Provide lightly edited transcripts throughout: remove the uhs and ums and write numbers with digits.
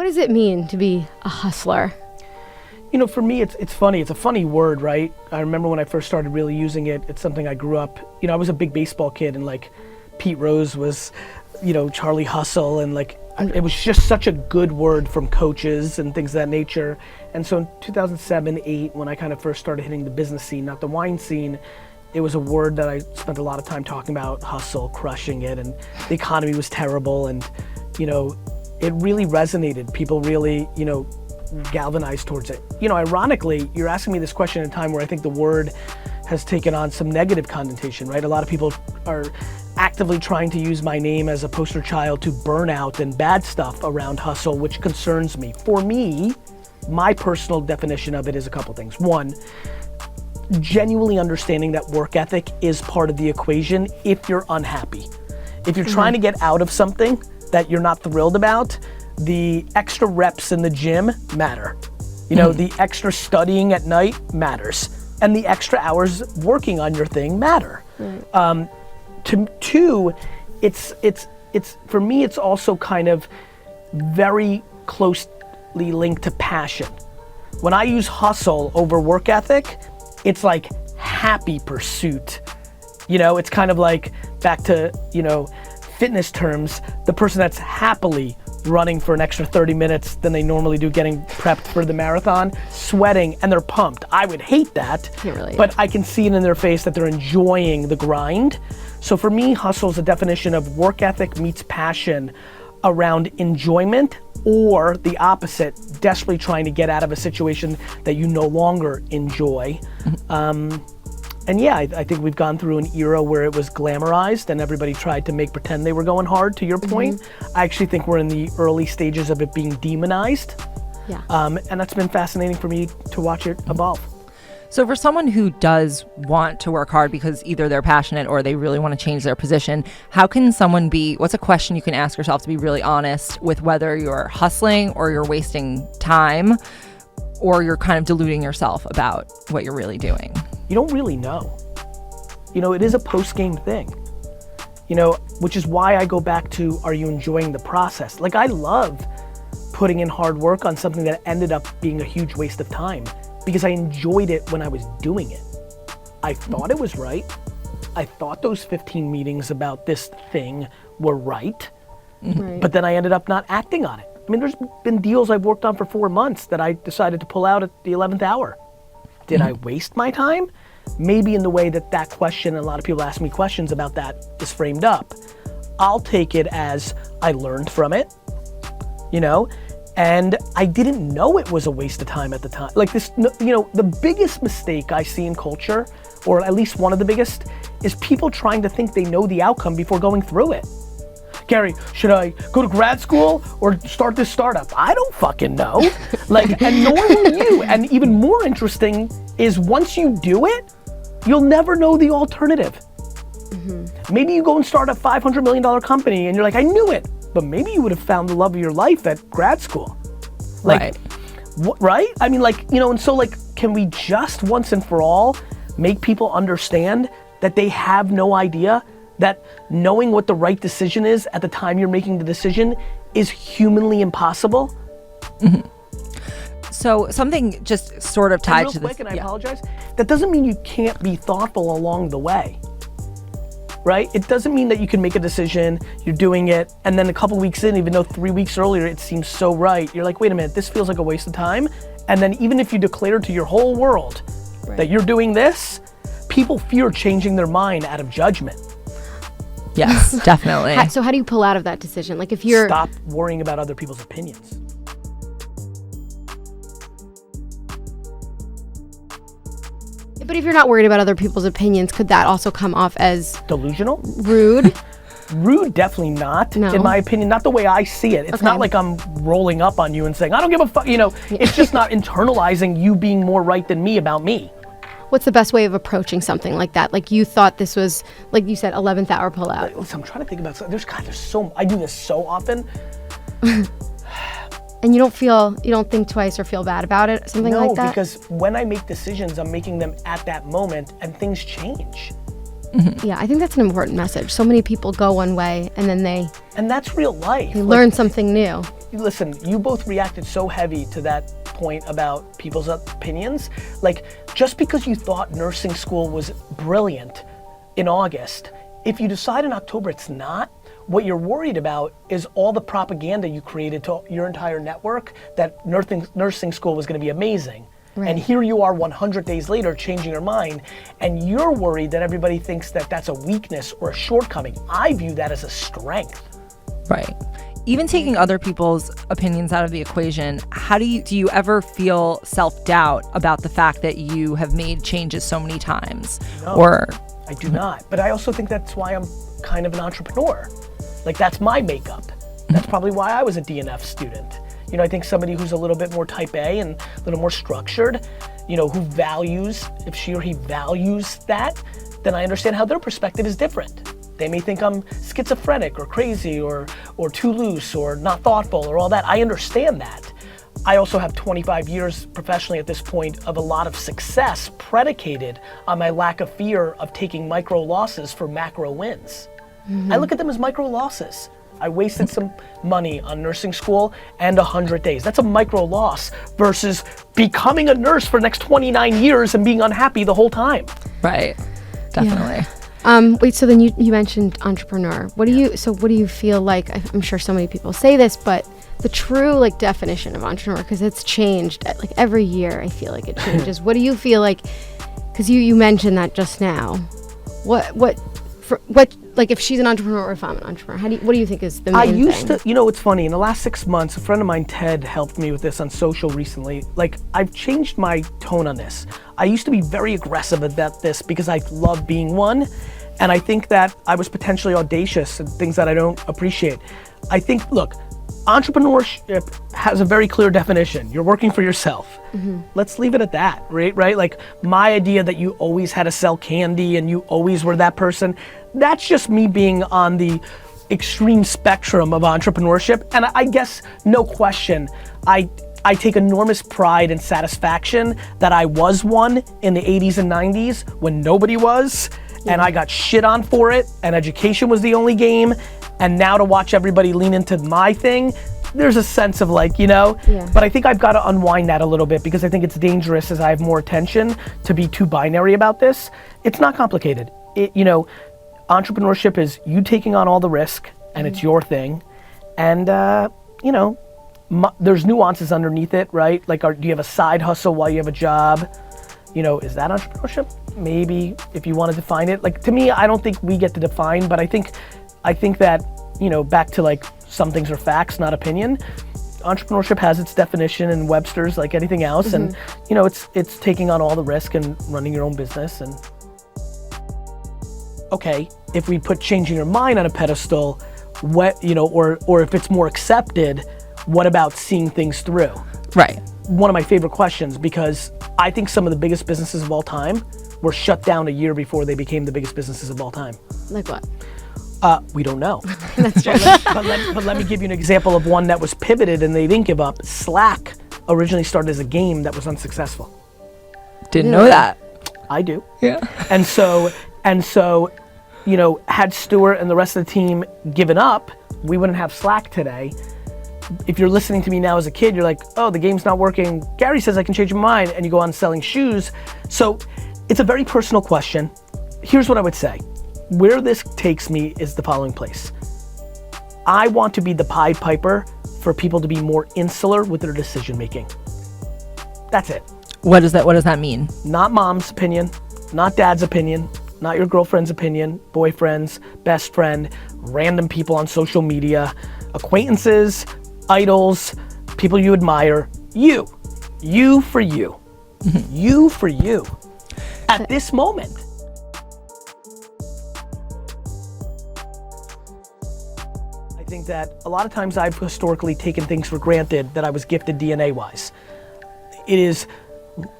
What does it mean to be a hustler? For me, it's funny. It's a funny word, right? I remember when I first started really using it, it's something I grew up, I was a big baseball kid, and like Pete Rose was, Charlie Hustle, and like, it was just such a good word from coaches and things of that nature. And so in 2007, 2008, when I kind of first started hitting the business scene, not the wine scene, it was a word that I spent a lot of time talking about, hustle, crushing it, and the economy was terrible, and it really resonated. People really, galvanized towards it. Ironically, you're asking me this question at a time where I think the word has taken on some negative connotation, right? A lot of people are actively trying to use my name as a poster child to burnout and bad stuff around hustle, which concerns me. For me, my personal definition of it is a couple things. One, genuinely understanding that work ethic is part of the equation if you're unhappy. If you're trying to get out of something that you're not thrilled about, the extra reps in the gym matter. The extra studying at night matters. And the extra hours working on your thing matter. Two, it's for me, it's also kind of very closely linked to passion. When I use hustle over work ethic, it's like happy pursuit. It's kind of like back to, fitness terms, the person that's happily running for an extra 30 minutes than they normally do getting prepped for the marathon, sweating, and they're pumped. I would hate that, but I can see it in their face that they're enjoying the grind. So for me, hustle is a definition of work ethic meets passion around enjoyment, or the opposite, desperately trying to get out of a situation that you no longer enjoy. And yeah, I think we've gone through an era where it was glamorized and everybody tried to pretend they were going hard, to your point. I actually think we're in the early stages of it being demonized. Yeah. And that's been fascinating for me to watch it evolve. So for someone who does want to work hard because either they're passionate or they really want to change their position, how can someone what's a question you can ask yourself to be really honest with whether you're hustling or you're wasting time or you're kind of deluding yourself about what you're really doing? You don't really know. It is a post-game thing, which is why I go back to, are you enjoying the process? Like, I love putting in hard work on something that ended up being a huge waste of time because I enjoyed it when I was doing it. I thought it was right. I thought those 15 meetings about this thing were right, but then I ended up not acting on it. I mean, there's been deals I've worked on for 4 months that I decided to pull out at the 11th hour. Did I waste my time? Maybe in the way that question, and a lot of people ask me questions about that, is framed up. I'll take it as I learned from it, and I didn't know it was a waste of time at the time. Like this, the biggest mistake I see in culture, or at least one of the biggest, is people trying to think they know the outcome before going through it. Gary, should I go to grad school or start this startup? I don't fucking know. And nor will you. And even more interesting is once you do it, you'll never know the alternative. Maybe you go and start a $500 million company and you're like, I knew it. But maybe you would have found the love of your life at grad school. Right? I mean, and so can we just once and for all make people understand that they have no idea that knowing what the right decision is at the time you're making the decision is humanly impossible? So something just sort of tied to this. And I apologize. That doesn't mean you can't be thoughtful along the way, right? It doesn't mean that you can make a decision, you're doing it, and then a couple weeks in, even though 3 weeks earlier it seems so right, you're like, wait a minute, this feels like a waste of time. And then even if you declare to your whole world that you're doing this, people fear changing their mind out of judgment. Yes, definitely. So how do you pull out of that decision? Like if you're... Stop worrying about other people's opinions. But if you're not worried about other people's opinions, could that also come off as... Delusional? Rude? Rude, definitely not, in my opinion. Not the way I see it. It's not like I'm rolling up on you and saying, I don't give a fuck, It's just not internalizing you being more right than me about me. What's the best way of approaching something like that? Like you thought this was, like you said, 11th hour pullout. Listen, I'm trying to think about something. There's so, I do this so often. And you don't think twice or feel bad about it, something like that? No, because when I make decisions, I'm making them at that moment and things change. Yeah, I think that's an important message. So many people go one way and then And that's real life. they learn something new. listen, you both reacted so heavy to that point about people's opinions. Like, just because you thought nursing school was brilliant in August, if you decide in October it's not, what you're worried about is all the propaganda you created to your entire network that nursing school was gonna be amazing. Right. And here you are 100 days later changing your mind, and you're worried that everybody thinks that that's a weakness or a shortcoming. I view that as a strength. Right. Even taking other people's opinions out of the equation, how do you ever feel self-doubt about the fact that you have made changes so many times? No, or I do not. But I also think that's why I'm kind of an entrepreneur. Like, that's my makeup. That's probably why I was a DNF student. You know, I think somebody who's a little bit more type A and a little more structured, you know, who values, if she or he values that, then I understand how their perspective is different. They may think I'm schizophrenic or crazy or too loose or not thoughtful or all that. I understand that. I also have 25 years professionally at this point of a lot of success predicated on my lack of fear of taking micro losses for macro wins. I look at them as micro losses. I wasted some money on nursing school and 100 days. That's a micro loss versus becoming a nurse for the next 29 years and being unhappy the whole time. Right, definitely. Yeah. Wait, so then you mentioned entrepreneur. What do you feel like, I'm sure so many people say this, but the true like definition of entrepreneur, because it's changed like every year, I feel like it changes. What do you feel like, because you mentioned that just now, what like if she's an entrepreneur or if I'm an entrepreneur, what do you think is the main thing? You know, it's funny, in the last 6 months, a friend of mine, Ted, helped me with this on social recently. Like, I've changed my tone on this. I used to be very aggressive about this because I love being one, and I think that I was potentially audacious and things that I don't appreciate. I think, look, entrepreneurship has a very clear definition. You're working for yourself. Let's leave it at that, right? Like, my idea that you always had to sell candy and you always were that person, that's just me being on the extreme spectrum of entrepreneurship. And I guess, no question, I take enormous pride and satisfaction that I was one in the 80s and 90s when nobody was, and I got shit on for it, and education was the only game. And now to watch everybody lean into my thing, there's a sense of like, you know, but I think I've got to unwind that a little bit because I think it's dangerous as I have more attention to be too binary about this. It's not complicated. You know, entrepreneurship is you taking on all the risk and it's your thing. And, you know, there's nuances underneath it, right? Like, do you have a side hustle while you have a job? You know, is that entrepreneurship? Maybe, if you want to define it. Like, to me, I don't think we get to define, but I think that, you know, back to like, some things are facts, not opinion. Entrepreneurship has its definition in Webster's like anything else, and you know, it's taking on all the risk and running your own business. And okay, if we put changing your mind on a pedestal, what, you know, or if it's more accepted, what about seeing things through? Right. One of my favorite questions, because I think some of the biggest businesses of all time were shut down a year before they became the biggest businesses of all time. Like what? We don't know. That's true. but let me give you an example of one that was pivoted and they didn't give up. Slack originally started as a game that was unsuccessful. Didn't know that. I do. Yeah. And so, you know, had Stuart and the rest of the team given up, we wouldn't have Slack today. If you're listening to me now as a kid, you're like, oh, the game's not working. Gary says I can change my mind, and you go on selling shoes. So it's a very personal question. Here's what I would say. Where this takes me is the following place. I want to be the Pied Piper for people to be more insular with their decision making. That's it. What does that mean? Not mom's opinion, not dad's opinion, not your girlfriend's opinion, boyfriend's, best friend, random people on social media, acquaintances, idols, people you admire. You for you. You for you. At this moment. I think that a lot of times I've historically taken things for granted that I was gifted DNA-wise.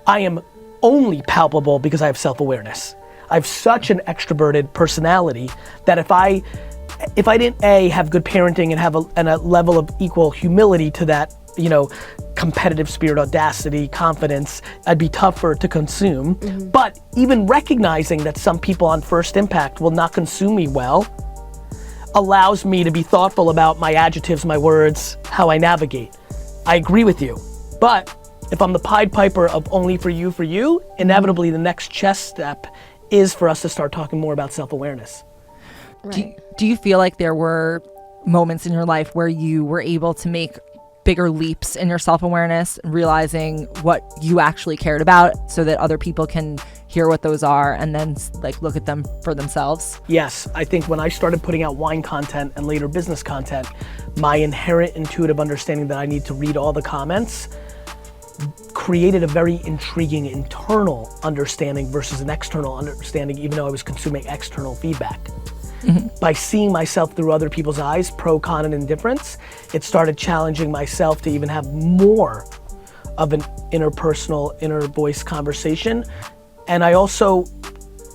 I am only palpable because I have self-awareness. I have such an extroverted personality that if I didn't have good parenting and have a level of equal humility to that, you know, competitive spirit, audacity, confidence, I'd be tougher to consume. But even recognizing that some people on first impact will not consume me well, allows me to be thoughtful about my adjectives, my words, how I navigate. I agree with you. But if I'm the Pied Piper of only for you, inevitably the next chess step is for us to start talking more about self-awareness. Right. Do you feel like there were moments in your life where you were able to make bigger leaps in your self-awareness, realizing what you actually cared about so that other people can hear what those are and then like look at them for themselves? Yes, I think when I started putting out wine content and later business content, my inherent intuitive understanding that I need to read all the comments created a very intriguing internal understanding versus an external understanding, even though I was consuming external feedback. By seeing myself through other people's eyes, pro, con, and indifference, it started challenging myself to even have more of an interpersonal, inner voice conversation. And I also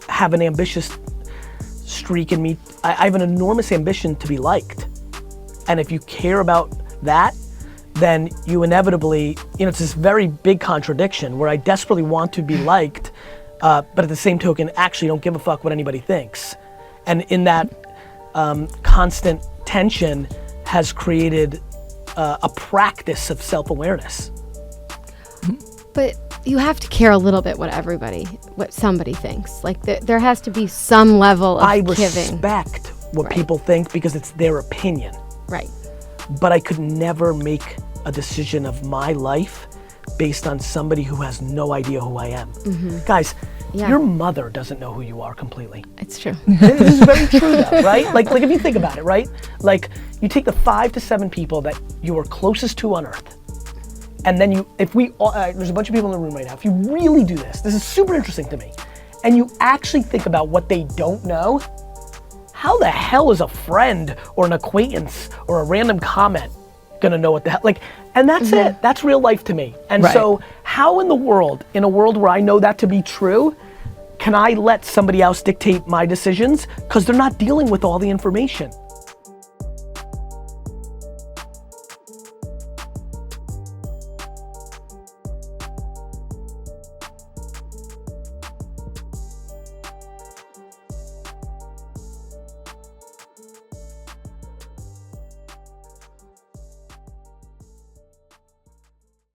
have an ambitious streak in me. I have an enormous ambition to be liked. And if you care about that, then you inevitably, it's this very big contradiction where I desperately want to be liked, but at the same token, actually don't give a fuck what anybody thinks. And in that constant tension has created a practice of self-awareness. But you have to care a little bit what somebody thinks. Like there has to be some level of I giving. respect what people think because it's their opinion. Right. But I could never make a decision of my life based on somebody who has no idea who I am. Guys, your mother doesn't know who you are completely. It's true. This is very true though, right? Like if you think about it, right? Like you take the 5 to 7 people that you are closest to on earth, and then there's a bunch of people in the room right now, if you really do this is super interesting to me, and you actually think about what they don't know, how the hell is a friend or an acquaintance or a random comment gonna know what the hell, and that's it, that's real life to me. And so how in the world, in a world where I know that to be true, can I let somebody else dictate my decisions? Because they're not dealing with all the information.